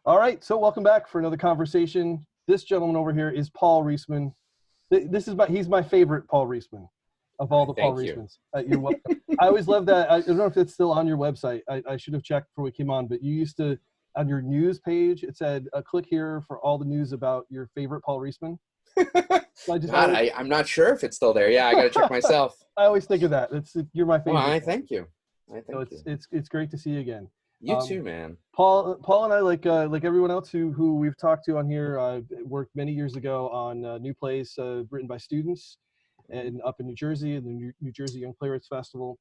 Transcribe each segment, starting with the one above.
All right, so welcome back for another conversation. This gentleman over here is Paul Reisman. He's my favorite Paul Reisman of all the Paul Thank you. Reismans. You're welcome. I always love that. I don't know if it's still on your website. I should have checked before we came on, but you used to, on your news page, it said, click here for all the news about your favorite Paul Reisman. So I'm not sure if it's still there. Yeah, I got to check myself. I always think of that. You're my favorite. Well, I thank you. So it's great to see you again. You too, man. Paul and I, like everyone else who we've talked to on here, worked many years ago on new plays written by students, and up in New Jersey, in the New Jersey Young Playwrights Festival.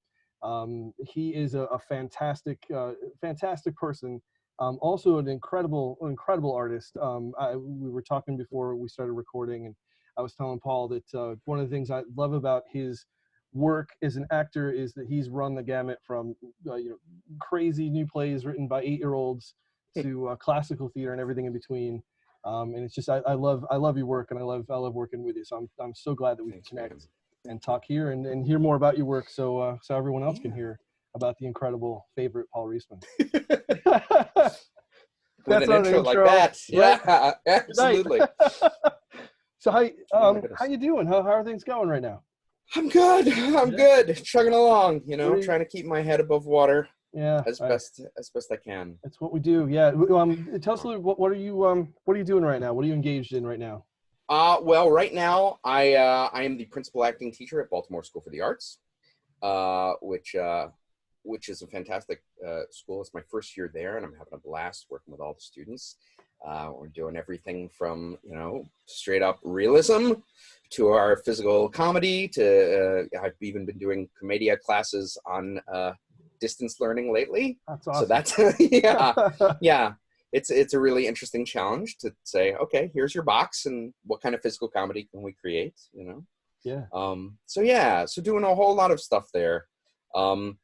He is a fantastic person. Also an incredible artist. We were talking before we started recording, and I was telling Paul that one of the things I love about his work as an actor is that he's run the gamut from crazy new plays written by 8-year-olds to classical theater and everything in between. And it's just I love your work, and I love working with you. So I'm so glad that we can connect and talk here and hear more about your work, so everyone else can hear about the incredible favorite Paul Reisman. That's an intro like that. Right? Yeah, absolutely. So how you doing? How are things going right now? I'm good. I'm good. Chugging along, trying to keep my head above water. Yeah, as best I can. That's what we do. Yeah. Tell us a little. What are you doing right now? What are you engaged in right now? Well, right now I am the principal acting teacher at Baltimore School for the Arts, which is a fantastic school. It's my first year there, and I'm having a blast working with all the students. We're doing everything from straight up realism to our physical comedy to I've even been doing commedia classes on distance learning lately. That's awesome. So that's yeah. It's a really interesting challenge to say, okay, here's your box, and what kind of physical comedy can we create? Yeah. So doing a whole lot of stuff there, and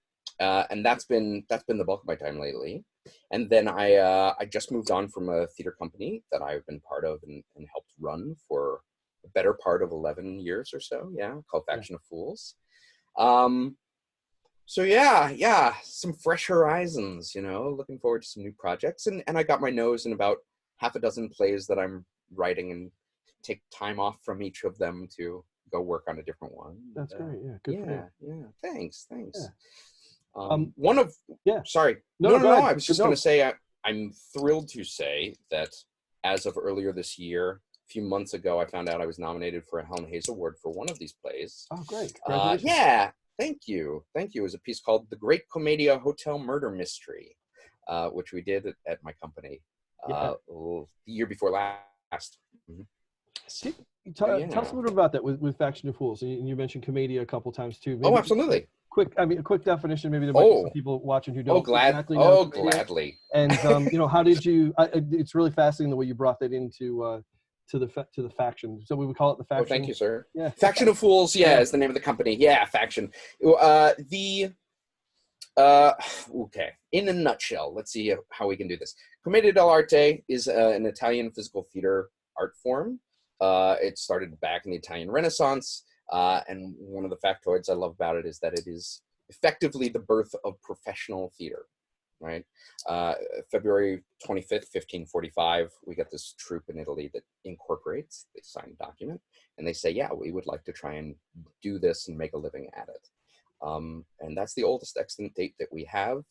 that's been the bulk of my time lately. And then I just moved on from a theater company that I've been part of and helped run for a better part of 11 years or so. Yeah, called Faction of Fools. So yeah, some fresh horizons, looking forward to some new projects. And I got my nose in about half a dozen plays that I'm writing, and take time off from each of them to go work on a different one. That's great. Yeah. Good for you. Yeah. Thanks. Yeah. Sorry. No. I was just going to say, I'm thrilled to say that as of earlier this year, a few months ago, I found out I was nominated for a Helen Hayes Award for one of these plays. Oh, great. Congratulations. Yeah. Thank you. It was a piece called The Great Commedia Hotel Murder Mystery, which we did at my company the year before last. Mm-hmm. Tell us a little bit about that with Faction of Fools. You mentioned commedia a couple times too. Maybe absolutely. A quick definition, maybe there might be some people watching who don't exactly know. Gladly. And how did you? It's really fascinating the way you brought that into to the faction. So we would call it the faction. Oh, thank you, sir. Yeah. Faction of Fools. Yeah, is the name of the company. Yeah, Faction. Okay. In a nutshell, let's see how we can do this. Commedia dell'arte is an Italian physical theater art form. It started back in the Italian Renaissance. And one of the factoids I love about it is that it is effectively the birth of professional theater, right? February 25th, 1545, we got this troupe in Italy that incorporates, they sign a document, and they say, yeah, we would like to try and do this and make a living at it. And that's the oldest extant date that we have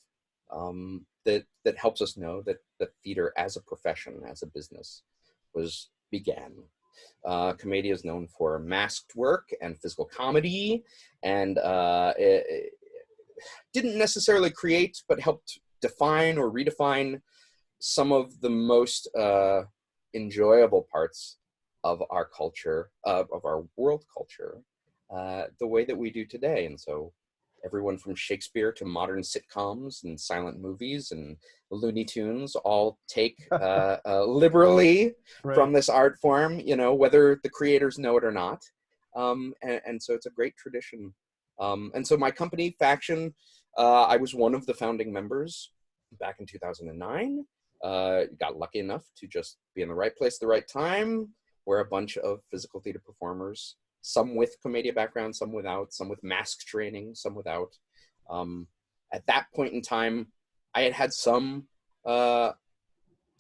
that helps us know that theater as a profession, as a business, began. Commedia is known for masked work and physical comedy, and it didn't necessarily create, but helped define or redefine some of the most enjoyable parts of our culture, of our world culture, the way that we do today. And so everyone from Shakespeare to modern sitcoms and silent movies and Looney Tunes all take liberally from this art form, whether the creators know it or not. And so it's a great tradition. And so my company, Faction, I was one of the founding members back in 2009. Got lucky enough to just be in the right place at the right time, where a bunch of physical theater performers, some with commedia background, some without, some with mask training, some without. At that point in time, I had some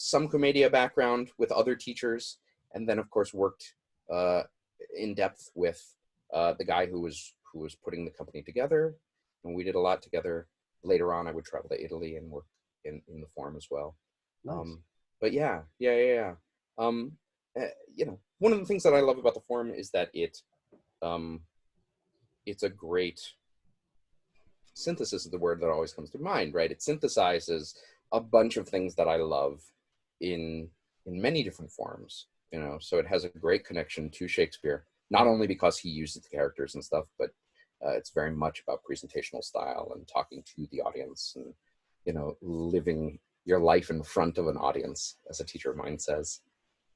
some commedia background with other teachers, and then of course worked in depth with the guy who was putting the company together, and we did a lot together. Later on, I would travel to Italy and work in the Forum as well. Nice. But yeah. You know, one of the things that I love about the Forum is that it's a great synthesis is the word that always comes to mind, right? It synthesizes a bunch of things that I love in many different forms, you know. So it has a great connection to Shakespeare, not only because he uses the characters and stuff, but it's very much about presentational style and talking to the audience and, you know, living your life in front of an audience, as a teacher of mine says.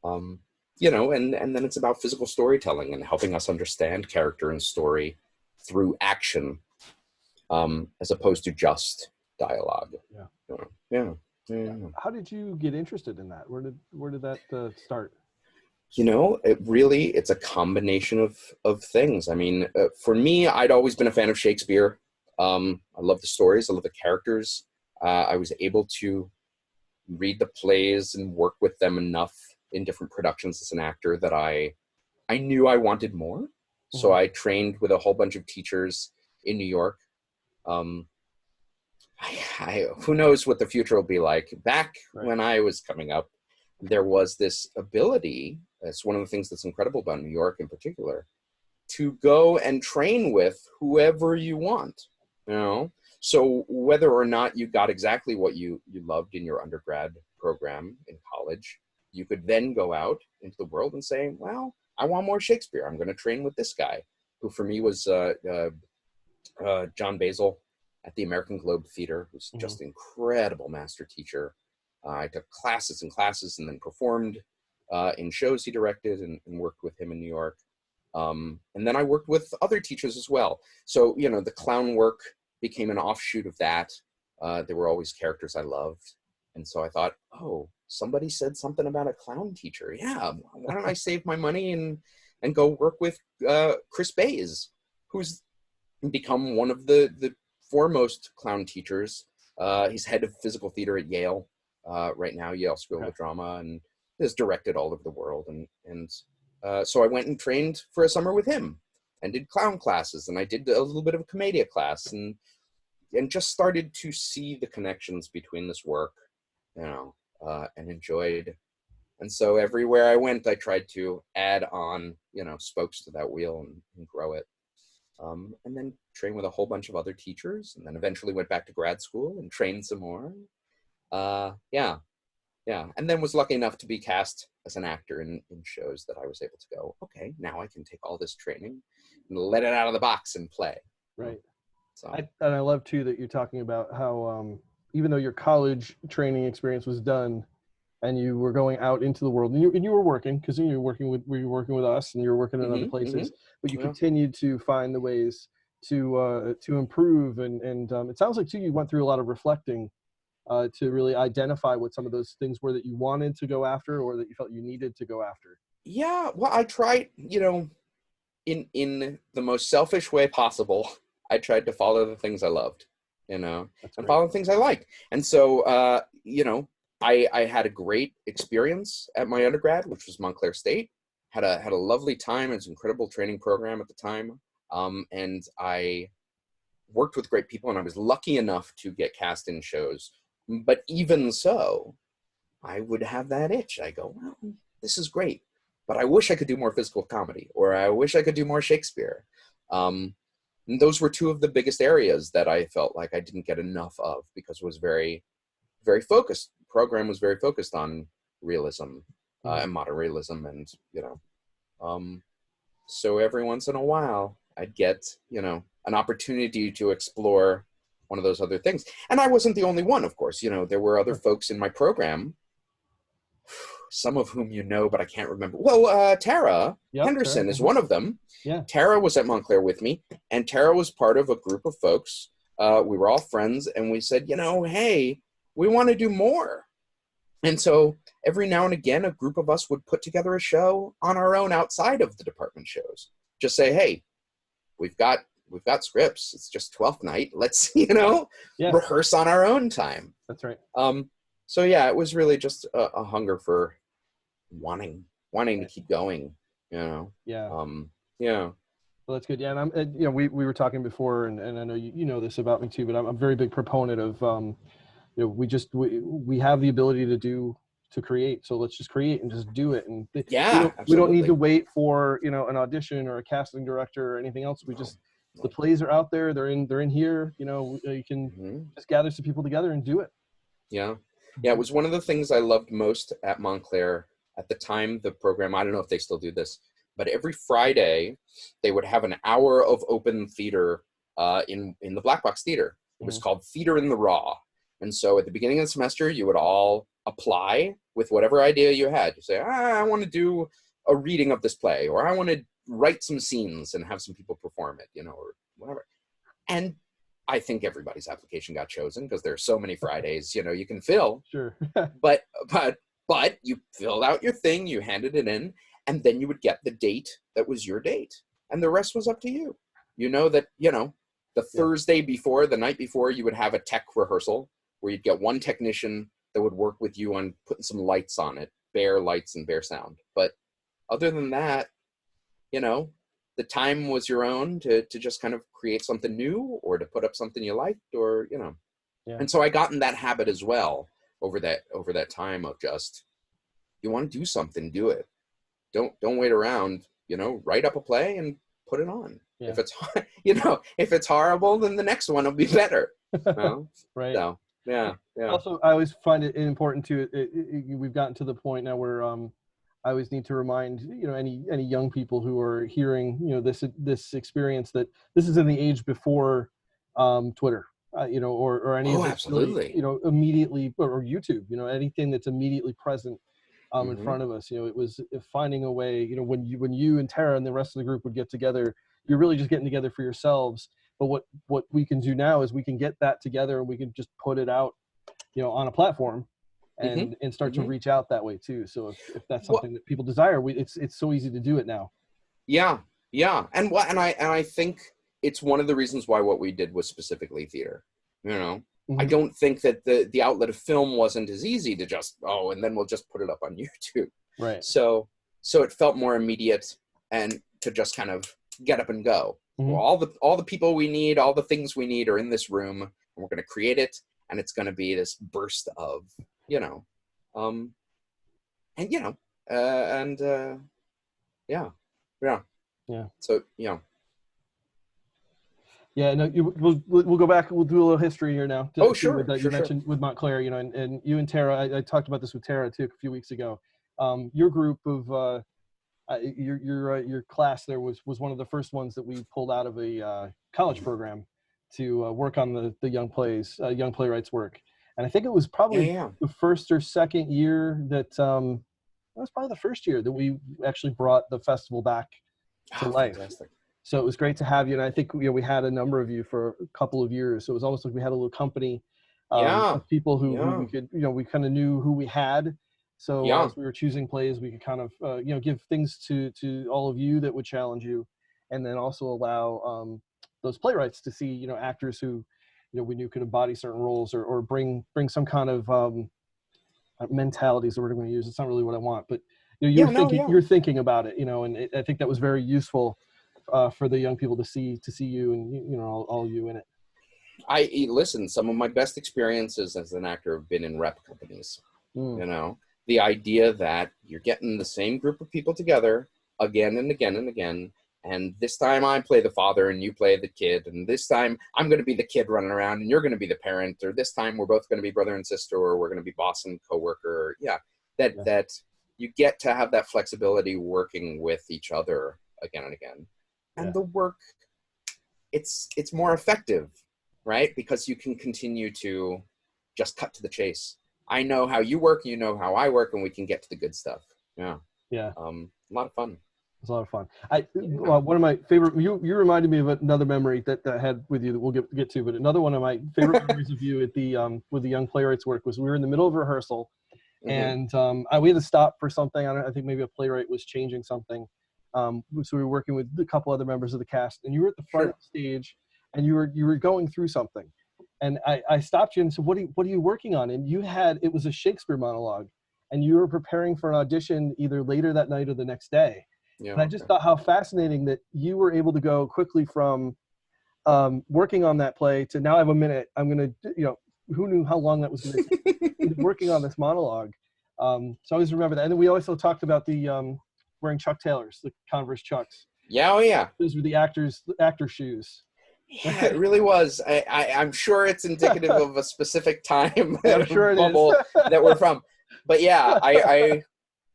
You know, and then it's about physical storytelling and helping us understand character and story through action, as opposed to just dialogue. Yeah. How did you get interested in that? Where did that start? You know, it's a combination of things. I mean, for me, I'd always been a fan of Shakespeare. I love the stories. I love the characters. I was able to read the plays and work with them enough in different productions as an actor that I knew I wanted more. So I trained with a whole bunch of teachers in New York. Who knows what the future will be like. Back when I was coming up, there was this ability, it's one of the things that's incredible about New York in particular, to go and train with whoever you want, you know? So whether or not you got exactly what you loved in your undergrad program in college, you could then go out into the world and say, well, I want more Shakespeare. I'm going to train with this guy, who for me was John Basil at the American Globe Theater, who's just an incredible master teacher. I took classes and classes and then performed in shows he directed and worked with him in New York. And then I worked with other teachers as well. So, you know, the clown work became an offshoot of that. There were always characters I loved. And so I thought, oh, somebody said something about a clown teacher. Yeah, why don't I save my money and go work with Chris Bays, who's become one of the foremost clown teachers. He's head of physical theater at Yale right now, Yale School of Drama, and has directed all over the world. And so I went and trained for a summer with him and did clown classes, and I did a little bit of a commedia class, and just started to see the connections between this work, you know, and enjoyed. And so everywhere I went, I tried to add on, you know, spokes to that wheel and grow it. And then trained with a whole bunch of other teachers, and then eventually went back to grad school and trained some more. And then was lucky enough to be cast as an actor in shows that I was able to go, okay, now I can take all this training and let it out of the box and play. Right. So I love too that you're talking about how even though your college training experience was done and you were going out into the world and you were working, because you were working with us and you were working in other places, but you continued to find the ways to improve, and it sounds like too you went through a lot of reflecting to really identify what some of those things were that you wanted to go after or that you felt you needed to go after. Yeah, well, I tried, you know, in the most selfish way possible, I tried to follow the things I loved, you know, and follow the things I liked. And so, you know, I had a great experience at my undergrad, which was Montclair State. Had a lovely time. It was an incredible training program at the time. And I worked with great people, and I was lucky enough to get cast in shows. But even so, I would have that itch. I go, well, this is great, but I wish I could do more physical comedy, or I wish I could do more Shakespeare. And those were two of the biggest areas that I felt like I didn't get enough of, because it was very, very focused. The program was very focused on realism and modern realism, and, you know, so every once in a while I'd get, you know, an opportunity to explore one of those other things. And I wasn't the only one, of course. You know, there were other folks in my program, some of whom you know, but I can't remember. Well, Tara Henderson is one of them. Yeah. Tara was at Montclair with me, and Tara was part of a group of folks. We were all friends, and we said, you know, hey, we want to do more. And so every now and again, a group of us would put together a show on our own outside of the department shows. Just say, hey, we've got scripts. It's just 12th night. Let's, you know, rehearse on our own time. That's right. So yeah, it was really just a hunger for wanting to keep going, you know. Yeah. Yeah. Well, that's good. Yeah, and you know, we were talking before, and I know you know this about me too, but I'm a very big proponent of, you know, we have the ability to create, so let's just create and just do it, and Yeah, we don't need to absolutely. wait for, you know, an audition or a casting director or anything else. We No, just, the no. plays are out there, they're in here, you know, you can Hmm. just gather some people together and do it. Yeah. Yeah, it Mhm. was one of the things I loved most at Montclair at the time. The program, I don't know if they still do this, but every Friday they would have an hour of open theater in the Black Box Theater. It was Mhm. called Theater in the Raw. And so at the beginning of the semester, you would all apply with whatever idea you had. You say, I want to do a reading of this play, or I want to write some scenes and have some people perform it, you know, or whatever. And I think everybody's application got chosen because there's so many Fridays, you know, you can fill. Sure. But but but you filled out your thing, you handed it in, and then you would get the date that was your date, and the rest was up to you. You know that, you know, the Yeah. Thursday before, the night before, you would have a tech rehearsal where you'd get one technician that would work with you on putting some lights on it, bare lights and bare sound. But other than that, you know, the time was your own to just kind of create something new or to put up something you liked, or, you know. Yeah. And so I got in that habit as well over that time of just, you want to do something, do it. Don't wait around, you know, write up a play and put it on. Yeah. If it's you know, if it's horrible, then the next one will be better. Well, Right. so yeah, yeah. Also, I always find it important to, we've gotten to the point now where, I always need to remind, you know, any young people who are hearing, you know, this experience, that this is in the age before, Twitter, you know, or any of Oh, this really, absolutely. you know, immediately, or YouTube, you know, anything that's immediately present, in Hmm. front of us. You know, it was finding a way, you know, when you and Tara and the rest of the group would get together, you're really just getting together for yourselves. But what we can do now is we can get that together and we can just put it out, you know, on a platform, Hmm. and start to Hmm. reach out that way too. So if that's Well, something that people desire, it's so easy to do it now. yeah, yeah. And I think it's one of the reasons why what we did was specifically theater. You know, I Hmm. don't think that the outlet of film wasn't as easy to just, oh, and then we'll just put it up on YouTube. Right. So so it felt more immediate and to just kind of get up and go. Well, Hmm. all the people we need, all the things we need are in this room, and we're going to create it, and it's going to be this burst of, you know, um, and you know, and yeah, yeah. Yeah. So you know, Yeah, no, we'll go back. We'll do a little history here now. oh With sure, that, you sure, sure. mentioned with Montclair, you know, and you and Tara. I talked about this with Tara too a few weeks ago. Your group of, your class there was one of the first ones that we pulled out of a, college program to, work on the young plays, young playwrights work. And I think it was Yeah, probably yeah. the first or second year that, that was probably the first year that we actually brought the festival back to Oh, life. fantastic. So it was great to have you, and I think, you know, we had a number of you for a couple of years. So it was almost like we had a little company, Yeah, of people who yeah, we could, you know, we kind of knew who we had. So yeah. as we were choosing plays, we could kind of, you know, give things to all of you that would challenge you, and then also allow, those playwrights to see, you know, actors who, you know, we knew could embody certain roles, or bring some kind of, mentality is the word I'm going to use. It's not really what I want, but, you know, Yeah, no, yeah. you're thinking about it, you know, and I think that was very useful, for the young people to see you, and, you know, all you in it. Listen, some of my best experiences as an actor have been in rep companies. Mm, You know, the idea that you're getting the same group of people together again and again and again, and this time I play the father and you play the kid, and this time I'm going to be the kid running around and you're going to be the parent, or this time we're both going to be brother and sister, or we're going to be boss and coworker. Yeah, yeah, that you get to have that flexibility working with each other again and again, and yeah, the work, it's more effective, right? Because you can continue to just cut to the chase. I know how you work, you know how I work, and we can get to the good stuff. Yeah. yeah. A lot of fun. It's a lot of fun. Yeah. One of my favorite, you reminded me of another memory that I had with you that we'll get to, but another one of my favorite memories of you at the, with the young playwrights work was we were in the middle of rehearsal, Hmm. and, we had to stop for something. I think maybe a playwright was changing something. So we were working with a couple other members of the cast, and you were at the front of Sure. the stage, and you were going through something, And I stopped you and said, what are you working on? And it was a Shakespeare monologue, and you were preparing for an audition either later that night or the next day. Yeah. And I just thought how fascinating that you were able to go quickly from working on that play to now I have a minute. I'm going to, who knew how long that was going to take working on this monologue. So I always remember that. And then we also talked about the wearing Chuck Taylors, the Converse Chucks. Yeah, oh yeah. Those were the actor shoes. Yeah, it really was. I'm sure it's indicative of a specific time I'm sure it bubble is. that we're from. But yeah,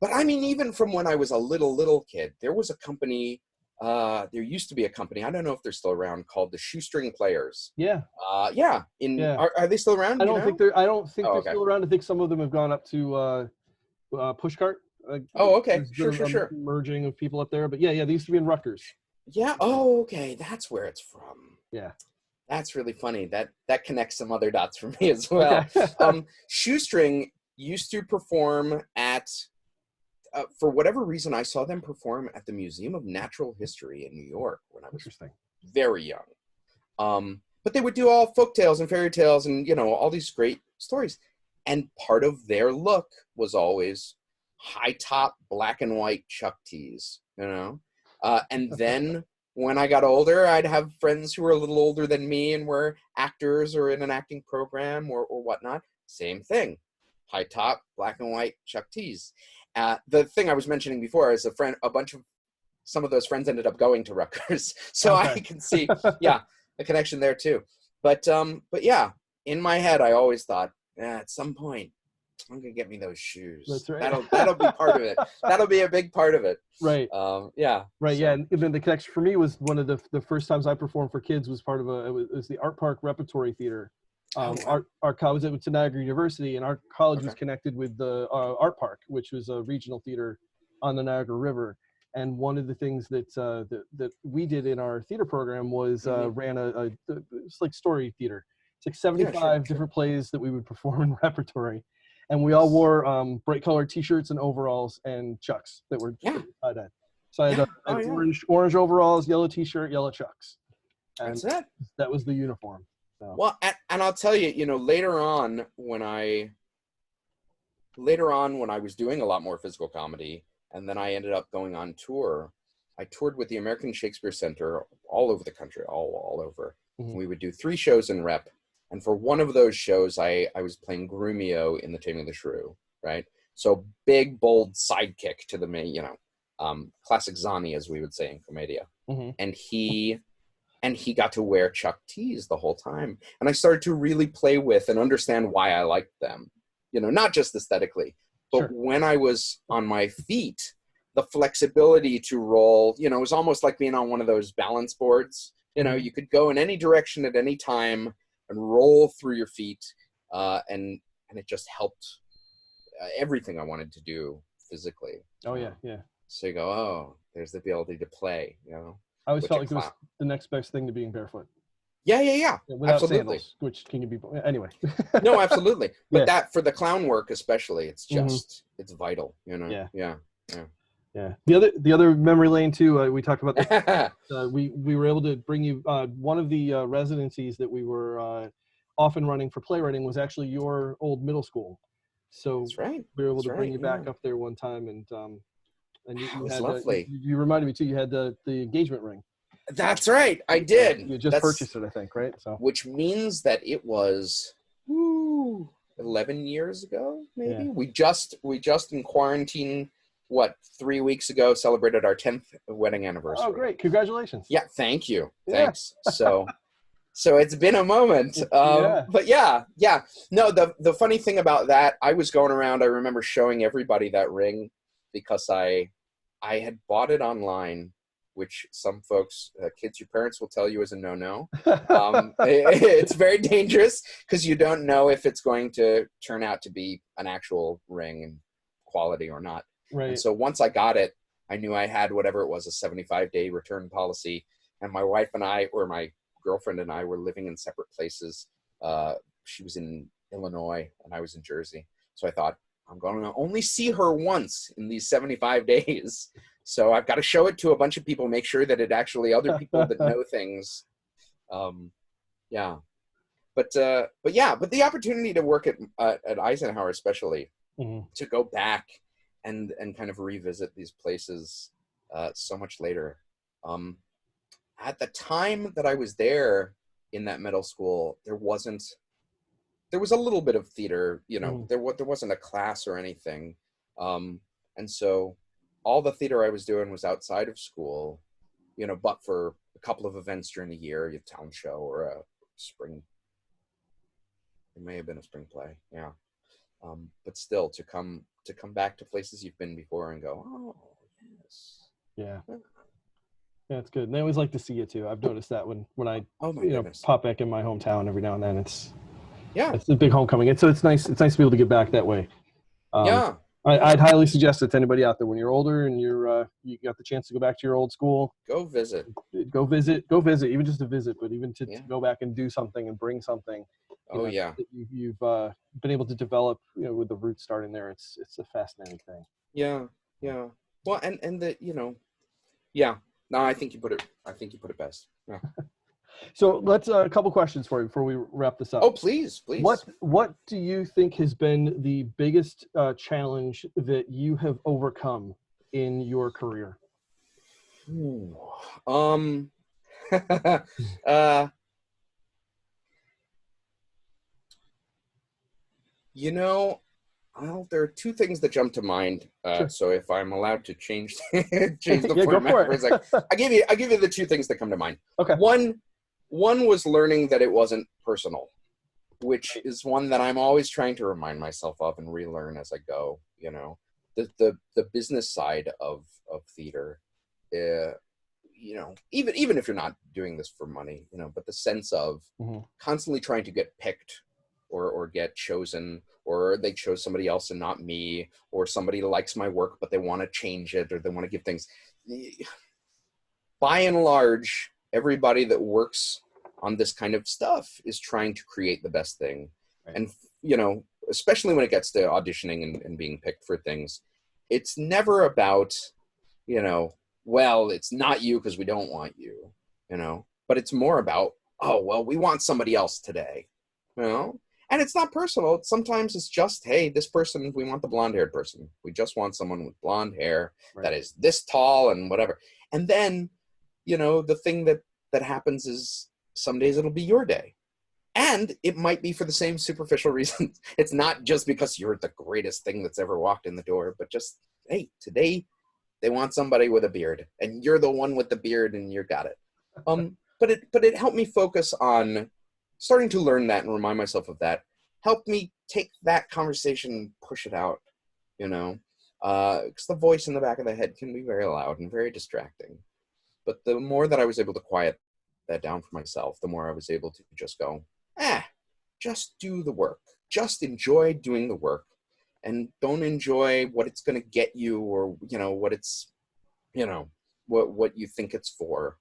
but I mean, even from when I was a little kid, there was a company, there used to be a company, I don't know if they're still around, called the Shoestring Players. Yeah. Yeah. Are they still around? I don't think they're okay. still around. I think some of them have gone up to Pushcart. Oh, okay. There's Sure. merging of people up there. But yeah, they used to be in Rutgers. Yeah. Oh, okay. That's where it's from. Yeah. That's really funny. That connects some other dots for me as well. Okay. Shoestring used to perform at, for whatever reason, I saw them perform at the Museum of Natural History in New York when I was very young. But they would do all folk tales and fairy tales and, all these great stories. And part of their look was always high top, black and white Chuck tees, and then when I got older, I'd have friends who were a little older than me and were actors or in an acting program or whatnot. Same thing. High top, black and white Chuck tees. The thing I was mentioning before is some of those friends ended up going to Rutgers. So okay. I can see, a connection there too. But yeah, in my head, I always thought, at some point, I'm gonna get me those shoes. That's right. That'll be part of it. That'll be a big part of it. Right. Yeah. Right. So. Yeah. And then the connection for me was one of the first times I performed for kids was part of it was the Art Park Repertory Theater. Our college went to Niagara University, and our college was connected with the Art Park, which was a regional theater on the Niagara River. And one of the things that we did in our theater program was ran it's like story theater. It's like 75 different plays that we would perform in repertory. And we all wore bright colored T-shirts and overalls and Chucks that were tie-dye. So I had orange overalls, yellow T-shirt, yellow Chucks. And that's it. That was the uniform. So. Well, and I'll tell you, later on when I was doing a lot more physical comedy, and then I ended up going on tour, I toured with the American Shakespeare Center all over the country, all over. Mm-hmm. We would do 3 shows in rep. And for one of those shows, I was playing Grumio in The Taming of the Shrew, right? So big, bold sidekick to the main, classic Zani, as we would say in Commedia. Mm-hmm. And he got to wear Chuck tees the whole time. And I started to really play with and understand why I liked them, not just aesthetically, but when I was on my feet, the flexibility to roll, it was almost like being on one of those balance boards. You could go in any direction at any time and roll through your feet, and it just helped everything I wanted to do physically. Oh yeah, yeah. So you go, oh, there's the ability to play. I always felt like it was the next best thing to being barefoot. Yeah. Without absolutely. Sandals, which can you be anyway? No, absolutely. But that for the clown work especially, it's just it's vital. Yeah. The other memory lane too. We talked about that. We were able to bring you one of the residencies that we were often running for playwriting was actually your old middle school. So that's right. We were able to bring you back up there one time, and you was had lovely. You reminded me too. You had the engagement ring. That's right. I did. You just purchased it, I think, right? So which means that it was 11 years ago, maybe. Yeah. We just in quarantine. 3 weeks ago, celebrated our 10th wedding anniversary. Oh, great. Congratulations. Yeah, thank you. Thanks. So it's been a moment. But yeah. No, the funny thing about that, I was going around, I remember showing everybody that ring because I had bought it online, which some folks, kids, your parents will tell you is a no-no. It's very dangerous because you don't know if it's going to turn out to be an actual ring and quality or not. Right. And so once I got it, I knew I had whatever it was, a 75-day return policy. And my wife and I, or my girlfriend and I, were living in separate places. She was in Illinois and I was in Jersey. So I thought, I'm going to only see her once in these 75 days. So I've got to show it to a bunch of people, make sure that it actually, other people that know things. But but the opportunity to work at Eisenhower, especially, Mhm. to go back and kind of revisit these places so much later. At the time that I was there in that middle school, there was a little bit of theater, Mhm. there wasn't a class or anything. And so all the theater I was doing was outside of school, but for a couple of events during the year, a town show or a spring, it may have been a spring play. Yeah. But still to come back to places you've been before and go, oh, yes. Yeah. Yeah, it's good. And they always like to see you too. I've noticed that when I Oh my goodness. pop back in my hometown every now and then, it's Yeah. a big homecoming. And so it's nice to be able to get back that way. Yeah. I'd highly suggest it to anybody out there when you're older and you got the chance to go back to your old school. Go visit, even just to visit, but even to go back and do something and bring something. Yeah. That you've been able to develop, with the roots starting there. It's a fascinating thing. Yeah. Well, and the yeah. No, I think you put it best. Yeah. So let's a couple questions for you before we wrap this up. Oh, please. What do you think has been the biggest challenge that you have overcome in your career? Ooh. Well, there are two things that jump to mind. Sure. So if I'm allowed to change the Yeah, go format for a sec, I give you the two things that come to mind. Okay. One was learning that it wasn't personal, which is one that I'm always trying to remind myself of and relearn as I go. The business side of theater, even if you're not doing this for money, but the sense of constantly trying to get picked or get chosen, or they chose somebody else and not me, or somebody likes my work but they want to change it, or they want to give things. By and large, everybody that works on this kind of stuff is trying to create the best thing. Right. And especially when it gets to auditioning and being picked for things, it's never about, well, it's not you because we don't want you, but it's more about, oh, well, we want somebody else today, and it's not personal. Sometimes it's just, hey, this person, we want the blonde-haired person. We just want someone with blonde hair that is this tall and whatever. And then, the thing that happens is some days it'll be your day. And it might be for the same superficial reasons. It's not just because you're the greatest thing that's ever walked in the door, but just, hey, today they want somebody with a beard, and you're the one with the beard, and you got it. But it helped me focus on starting to learn that and remind myself of that. Helped me take that conversation, push it out, because the voice in the back of the head can be very loud and very distracting. But the more that I was able to quiet that down for myself, the more I was able to just go, just do the work. Just enjoy doing the work, and don't enjoy what it's going to get you, or, what it's, what you think it's for.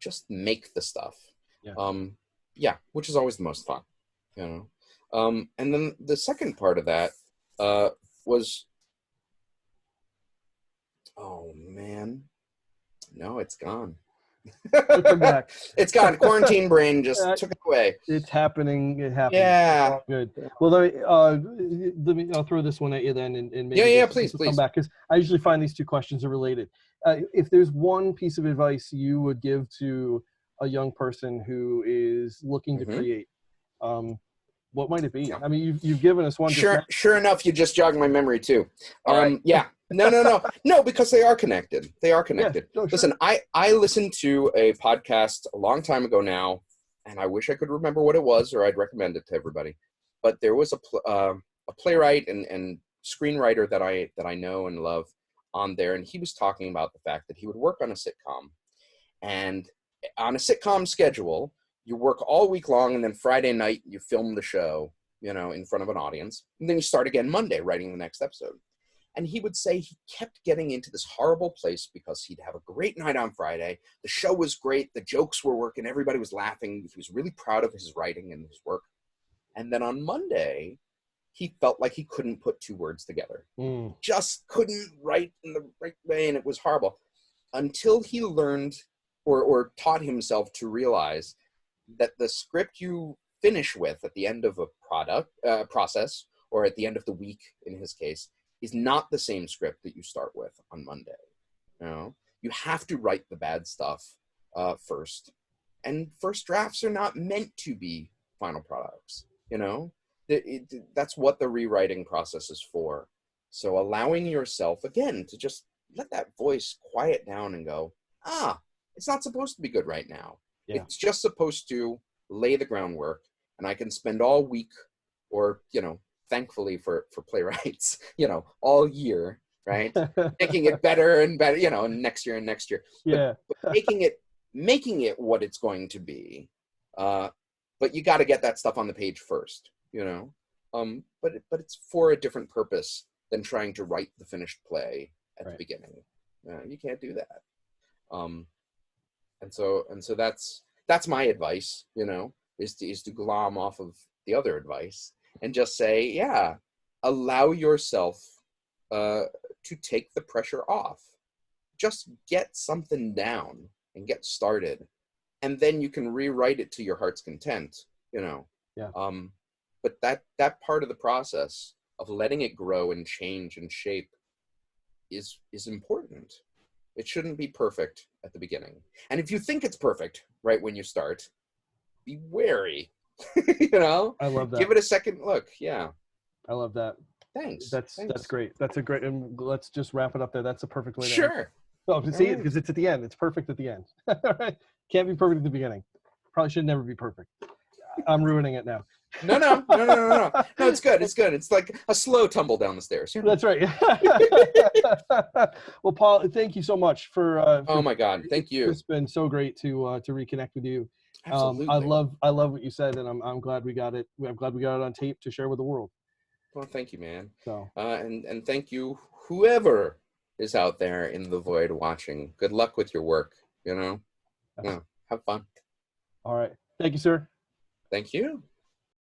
Just make the stuff. Which is always the most fun, and then the second part of that was, oh man, no, it's gone. Come back. It's gone. Quarantine brain just took it away. It's happening. It happens. Yeah. Good. Well, I'll throw this one at you then, and maybe please. come back, because I usually find these two questions are related. If there's one piece of advice you would give to a young person who is looking to create, what might it be? I mean, you've given us one. Sure enough, you just jogged my memory too. Yeah. No, because they are connected. Yeah, sure. Listen, I listened to a podcast a long time ago now, and I wish I could remember what it was, or I'd recommend it to everybody. But there was a playwright and screenwriter that I know and love on there, and he was talking about the fact that he would work on a sitcom, and on a sitcom schedule, you work all week long, and then Friday night you film the show, in front of an audience, and then you start again Monday writing the next episode. And he would say he kept getting into this horrible place because he'd have a great night on Friday. The show was great. The jokes were working. Everybody was laughing. He was really proud of his writing and his work. And then on Monday, he felt like he couldn't put two words together. Just couldn't write in the right way, and it was horrible. Until he learned or taught himself to realize that the script you finish with at the end of a process, or at the end of the week in his case, is not the same script that you start with on Monday. You know, you have to write the bad stuff first, and first drafts are not meant to be final products. You know, that's what the rewriting process is for. So allowing yourself, again, to just let that voice quiet down and go, it's not supposed to be good right now. Yeah. It's just supposed to lay the groundwork, and I can spend all week, or, you know, thankfully for Playwrights, you know, all year, right, making it better and better, you know, and next year and next year. Yeah. But making it what it's going to be. But you got to get that stuff on the page first, you know. But it's for a different purpose than trying to write the finished play at the beginning. You can't do that. And so that's my advice, you know, is to glom off of the other advice and just say, yeah, allow yourself to take the pressure off. Just get something down and get started, and then you can rewrite it to your heart's content, you know. Yeah. But that part of the process of letting it grow and change and shape is important. It shouldn't be perfect at the beginning. And if you think it's perfect right when you start, be wary. You know? I love that. Give it a second look. Yeah. I love that. Thanks. That's great. That's a great, and let's just wrap it up there. That's a perfect way to end. Sure. Oh, to see it, because it's at the end. It's perfect at the end. Right? Can't be perfect at the beginning. Probably should never be perfect. I'm ruining it now. No, it's good. It's good. It's like a slow tumble down the stairs. That's right. Well, Paul, thank you so much for oh my God, thank you. It's been so great to reconnect with you. Absolutely. I love what you said, and I'm glad we got it. I'm glad we got it on tape to share with the world. Well, thank you, man. So and thank you, whoever is out there in the void watching. Good luck with your work. You know, have fun. All right. Thank you, sir. Thank you.